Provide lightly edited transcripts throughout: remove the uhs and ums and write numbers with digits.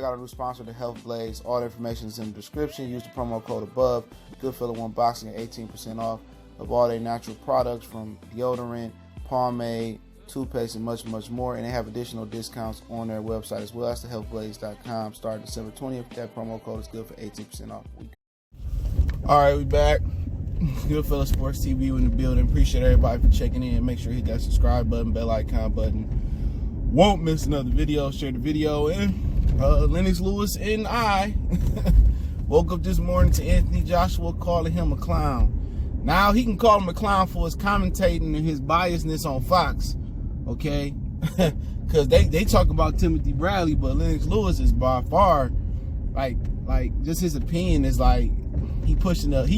check out our new sponsor, the Health Blaze. All the information is in the description. Use the promo code above. Goodfellow Unboxing at 18% off of all their natural products, from deodorant, pomade, toothpaste, and much, much more. And they have additional discounts on their website as well. That's thehealthblaze.com. Starting December 20th. That promo code is good for 18% off. All right, we back. Goodfellow Sports TV in the building. Appreciate everybody for checking in. Make sure you hit that subscribe button, bell icon button. Won't miss another video. Share the video. And Lennox Lewis and I woke up this morning to Anthony Joshua calling him a clown. Now he can call him a clown for his commentating and his biasness on Fox, okay? Because they talk about Timothy Bradley, but Lennox Lewis is by far, like just his opinion is like he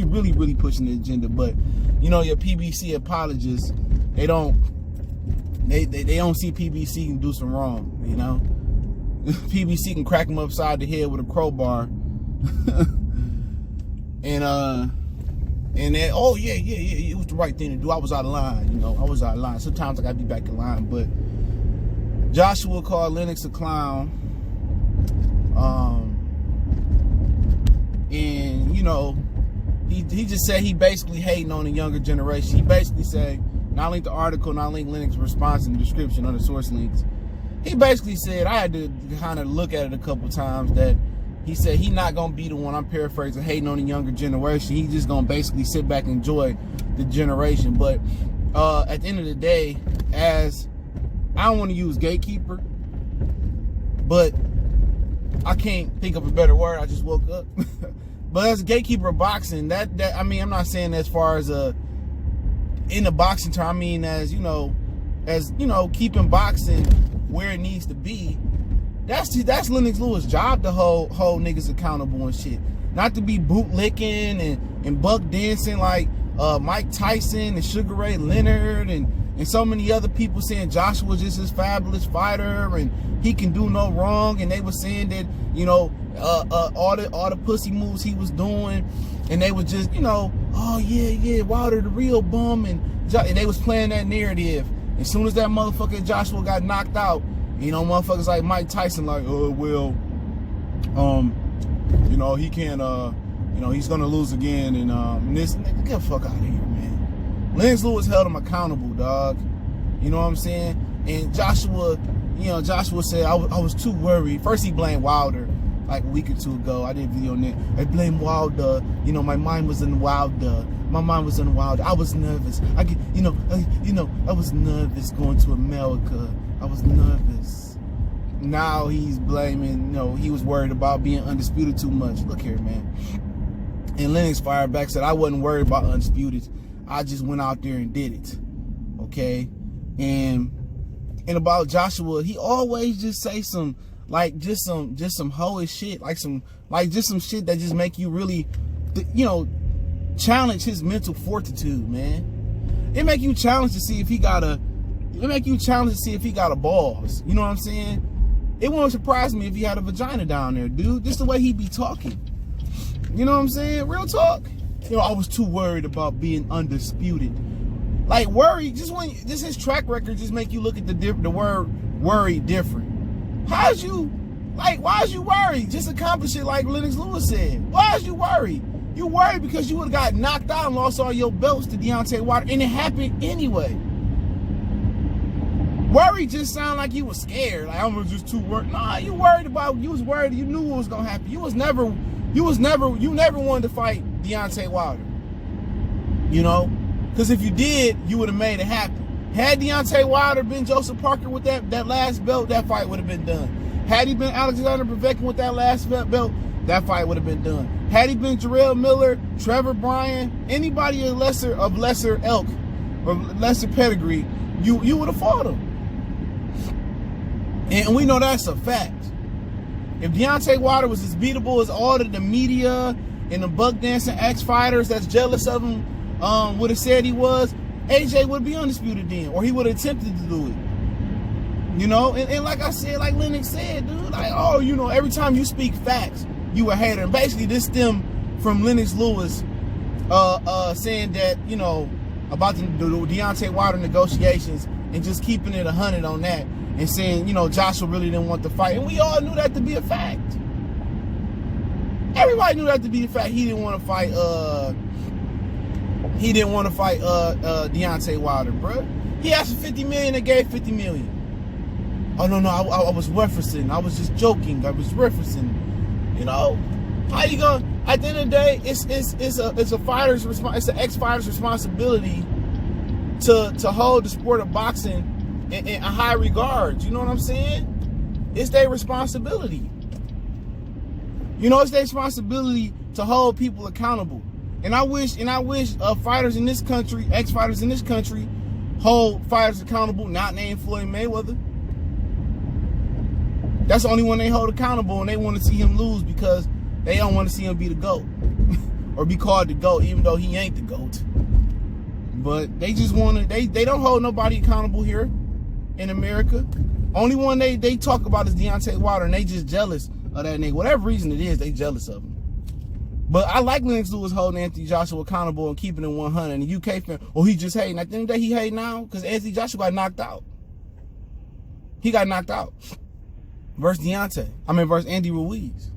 really pushing the agenda. But you know, your PBC apologists, they don't see PBC can do some wrong, you know? PBC can crack him upside the head with a crowbar. And then, oh yeah, it was the right thing to do. I was out of line, you know. I was out of line. Sometimes I gotta be back in line. But Joshua called Lennox a clown. And you know, he just said he basically hating on the younger generation. He basically said, not link the article, not link Lennox's response in the description on the source links. He basically said, I had to kind of look at it a couple times, that he said he not going to be the one, I'm paraphrasing, hating on the younger generation. He just going to basically sit back and enjoy the generation. But at the end of the day, as I don't want to use gatekeeper, but I can't think of a better word. I just woke up. But as a gatekeeper of boxing, that I mean, I'm not saying as far as in the boxing term, I mean as you know, keeping boxing where it needs to be. That's Lennox Lewis' job, to hold niggas accountable and shit. Not to be bootlicking and buck dancing like Mike Tyson and Sugar Ray Leonard and so many other people saying Joshua's just this fabulous fighter and he can do no wrong. And they were saying that, you know, all the pussy moves he was doing, and they were just, you know, oh yeah, Wilder the real bum, and they was playing that narrative. As soon as that motherfucker Joshua got knocked out, you know, motherfuckers like Mike Tyson, like, you know, he can't, you know, he's gonna lose again, and this nigga, get the fuck out of here, man. Lennox Lewis held him accountable, dog. You know what I'm saying? And Joshua, you know, Joshua said, I was too worried. First he blamed Wilder, like a week or two ago. I did a video on that. I blamed Wilder. You know, my mind was in Wilder. My mind was in Wilder. I was nervous. I was nervous going to America. I was nervous. Now he's blaming, you know, he was worried about being undisputed too much. Look here, man. And Lennox fired back, said, I wasn't worried about undisputed. I just went out there and did it. Okay? And about Joshua, he always just say some, like, just some hoish shit, just some shit that just make you really, you know, challenge his mental fortitude, man. It make you challenge to see if he got balls. You know what I'm saying? It won't surprise me if he had a vagina down there, dude. Just the way he be talking. You know what I'm saying? Real talk. You know, I was too worried about being undisputed. Like, worry, just his track record just make you look at the word worry different. Why is you worried? Just accomplish it like Lennox Lewis said. Why is you worried? You worried because you would have got knocked out and lost all your belts to Deontay Wilder, and it happened anyway. Worry just sound like you was scared. Like, I was just too worried. Nah, you was worried. You knew what was gonna happen. You never wanted to fight Deontay Wilder. You know? Because if you did, you would have made it happen. Had Deontay Wilder been Joseph Parker with that last belt, that fight would have been done. Had he been Alexander Povetkin with that last belt, that fight would have been done. Had he been Jarrell Miller, Trevor Bryan, anybody of lesser elk or lesser pedigree, you would have fought him. And we know that's a fact. If Deontay Wilder was as beatable as all of the media and the buck dancing ex-fighters that's jealous of him would have said he was, AJ would be undisputed then, or he would have attempted to do it. You know, and like I said, like Lennox said, dude, like, oh, you know, every time you speak facts, you a hater. And basically this stemmed from Lennox Lewis saying that, you know, about the Deontay Wilder negotiations and just keeping it 100 on that. and saying, you know, Joshua really didn't want to fight. And we all knew that to be a fact. Everybody knew that to be a fact. He didn't want to fight Deontay Wilder, bro. He asked for $50 million, they gave $50 million. Oh no, I was referencing. I was just joking. I was referencing. You know, how you gonna? At the end of the day, it's a fighter's it's an ex-fighter's responsibility to hold the sport of boxing in high regard. You know what I'm saying? It's their responsibility. You know, it's their responsibility to hold people accountable. And I wish fighters in this country, ex-fighters in this country, hold fighters accountable, not named Floyd Mayweather. That's the only one they hold accountable, and they want to see him lose because they don't want to see him be the GOAT or be called the GOAT, even though he ain't the GOAT. But they just want to, they don't hold nobody accountable here in America. Only one they talk about is Deontay Wilder, and they just jealous of that nigga. Whatever reason it is, they jealous of him. But I like Lennox Lewis holding Anthony Joshua accountable and keeping it 100. And the UK fan, he just hating. At the end of the day, he hating now because Anthony Joshua got knocked out. He got knocked out. Versus Andy Ruiz.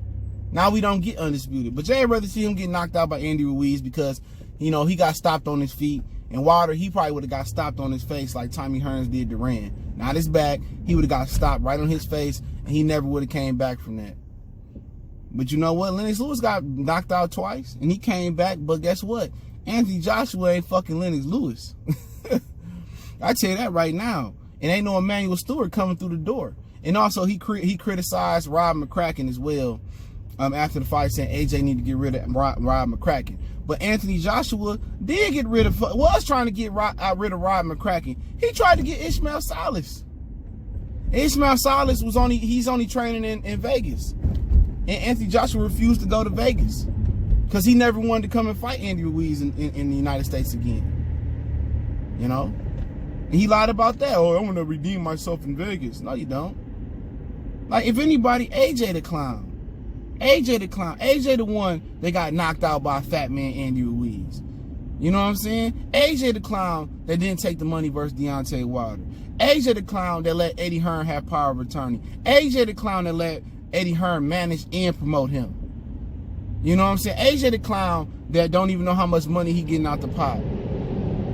Now we don't get undisputed. But Jay would rather see him get knocked out by Andy Ruiz because, you know, he got stopped on his feet. And Wilder, he probably would have got stopped on his face like Tommy Hearns did Duran. Not his back. He would have got stopped right on his face, and he never would have came back from that. But you know what? Lennox Lewis got knocked out twice, and he came back. But guess what? Anthony Joshua ain't fucking Lennox Lewis. I tell you that right now. And ain't no Emmanuel Stewart coming through the door. And also, he criticized Rob McCracken as well after the fight, saying AJ need to get rid of Rob McCracken. But Anthony Joshua did get rid of, was trying to get rid of Rob McCracken. He tried to get Ismael Salas. Ismael Salas he's only training in Vegas. And Anthony Joshua refused to go to Vegas because he never wanted to come and fight Andy Ruiz in the United States again. You know? And he lied about that. Oh, I want to redeem myself in Vegas. No, you don't. Like, if anybody, AJ the Clown. AJ the Clown. AJ the one that got knocked out by fat man Andy Ruiz. You know what I'm saying? AJ the Clown that didn't take the money versus Deontay Wilder. AJ the Clown that let Eddie Hearn have power of attorney. AJ the Clown that let Eddie Hearn manage and promote him. You know what I'm saying? AJ the Clown that don't even know how much money he getting out the pot.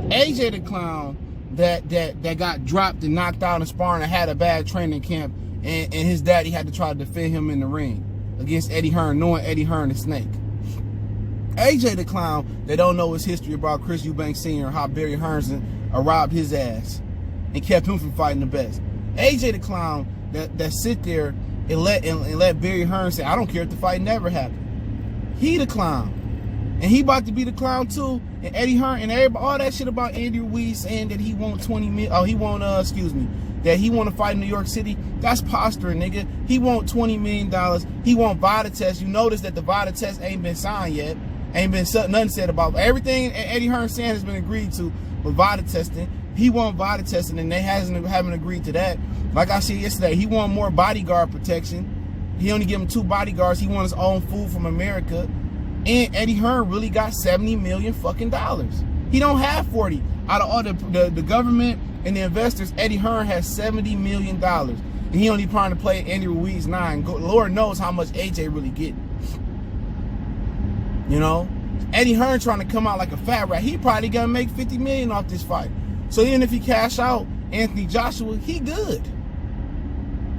AJ the Clown that got dropped and knocked out in sparring and had a bad training camp, and his daddy had to try to defend him in the ring against Eddie Hearn, knowing Eddie Hearn is Snake. AJ the Clown that don't know his history about Chris Eubanks Sr. and how Barry Hearns robbed his ass and kept him from fighting the best. AJ the Clown that sit there and let Barry Hearns say, I don't care if the fight never happened. He the clown. And he about to be the clown too. And Eddie Hearn and everybody, all that shit about Andy Ruiz saying that he want 20 million, that he want to fight in New York City. That's posturing, nigga. He want $20 million. He want VADA test. You notice that the VADA test ain't been signed yet. Ain't been nothing said about everything Eddie Hearn saying has been agreed to with VADA testing. He want VADA testing, and they haven't agreed to that. Like I said yesterday, he want more bodyguard protection. He only give him 2 bodyguards. He want his own food from America. And Eddie Hearn really got $70 million fucking dollars. He don't have 40. Out of all the government and the investors, Eddie Hearn has $70 million. And he only trying to play Andy Ruiz 9. Lord knows how much AJ really getting. You know? Eddie Hearn trying to come out like a fat rat. He probably gonna make $50 million off this fight. So even if he cash out Anthony Joshua, he good.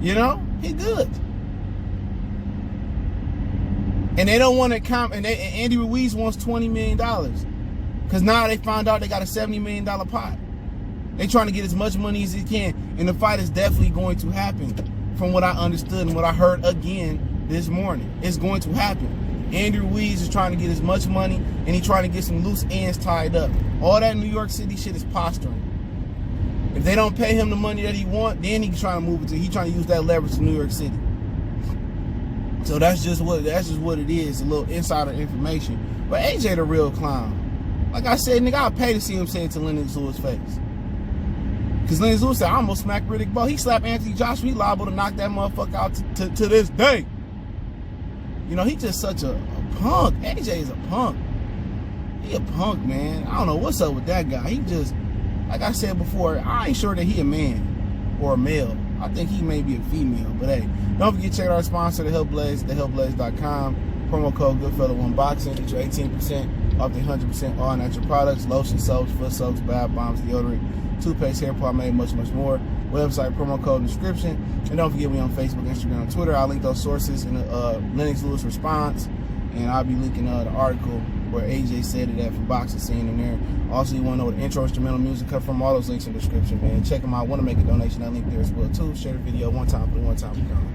You know? He good. And they don't want to come, and Andy Ruiz wants $20 million. Because now they found out they got a $70 million pot. They trying to get as much money as they can. And the fight is definitely going to happen, from what I understood and what I heard again this morning. It's going to happen. Andy Ruiz is trying to get as much money, and he's trying to get some loose ends tied up. All that New York City shit is posturing. If they don't pay him the money that he want, then he's trying to move it to. He's trying to use that leverage to New York City. So that's just what it is, a little insider information. But AJ the real clown. Like I said, nigga, I'll pay to see him say it to Lennox Lewis' face. Because Lennox Lewis said, I almost smacked Riddick Bowe. He slapped Anthony Joshua. He liable to knock that motherfucker out to this day. You know, he just such a punk. AJ is a punk. He a punk, man. I don't know what's up with that guy. He just, like I said before, I ain't sure that he a man or a male. I think he may be a female, but hey, don't forget to check out our sponsor, The Health Blaze, thehealthblaze.com. Promo code Goodfellow1Boxing. Get you 18% off the 100% all natural products, lotion, soaps, foot soaps, bath bombs, deodorant, toothpaste, hair pomade, much more. Website, promo code in the description. And don't forget, we on Facebook, Instagram, and Twitter. I'll link those sources in the Lennox Lewis response. And I'll be linking the article where AJ said it at for boxing scene in there. Also, you want to know what the intro instrumental music come from, all those links in the description, man. Check them out. Want to make a donation, that link there as well, too. Share the video one time for the one time we come.